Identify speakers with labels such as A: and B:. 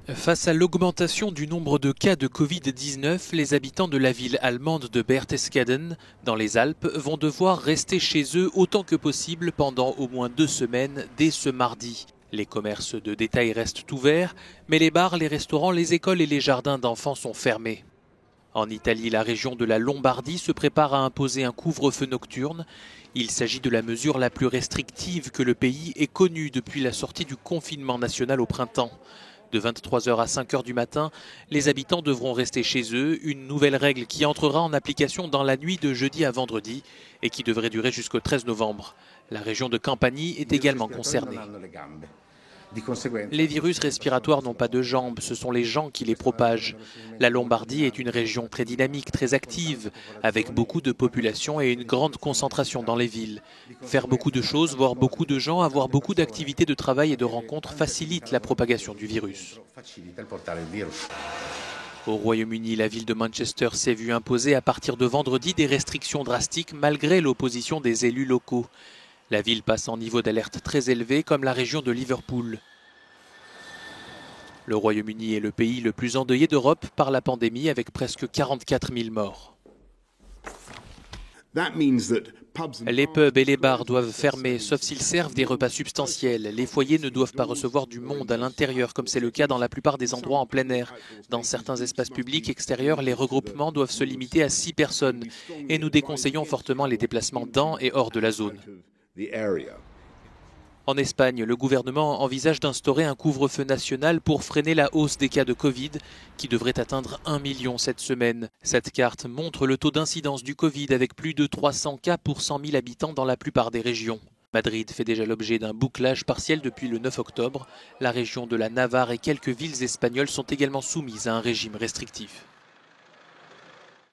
A: Face à l'augmentation du nombre de cas de Covid-19, les habitants de la ville allemande de Berchtesgaden, dans les Alpes, vont devoir rester chez eux autant que possible pendant au moins 2 semaines dès ce mardi. Les commerces de détail restent ouverts, mais les bars, les restaurants, les écoles et les jardins d'enfants sont fermés. En Italie, la région de la Lombardie se prépare à imposer un couvre-feu nocturne. Il s'agit de la mesure la plus restrictive que le pays ait connue depuis la sortie du confinement national au printemps. De 23h à 5h du matin, les habitants devront rester chez eux, une nouvelle règle qui entrera en application dans la nuit de jeudi à vendredi et qui devrait durer jusqu'au 13 novembre. La région de Campanie est également concernée. Les virus respiratoires n'ont pas de jambes, ce sont les gens qui les propagent. La Lombardie est une région très dynamique, très active, avec beaucoup de population et une grande concentration dans les villes. Faire beaucoup de choses, voir beaucoup de gens, avoir beaucoup d'activités de travail et de rencontres facilite la propagation du virus. Au Royaume-Uni, la ville de Manchester s'est vue imposer à partir de vendredi des restrictions drastiques malgré l'opposition des élus locaux. La ville passe en niveau d'alerte très élevé, comme la région de Liverpool. Le Royaume-Uni est le pays le plus endeuillé d'Europe par la pandémie, avec presque 44 000 morts. Les pubs et les bars doivent fermer, sauf s'ils servent des repas substantiels. Les foyers ne doivent pas recevoir du monde à l'intérieur, comme c'est le cas dans la plupart des endroits en plein air. Dans certains espaces publics extérieurs, les regroupements doivent se limiter à 6 personnes. Et nous déconseillons fortement les déplacements dans et hors de la zone. En Espagne, le gouvernement envisage d'instaurer un couvre-feu national pour freiner la hausse des cas de Covid qui devrait atteindre 1 million cette semaine. Cette carte montre le taux d'incidence du Covid avec plus de 300 cas pour 100 000 habitants dans la plupart des régions. Madrid fait déjà l'objet d'un bouclage partiel depuis le 9 octobre. La région de la Navarre et quelques villes espagnoles sont également soumises à un régime restrictif.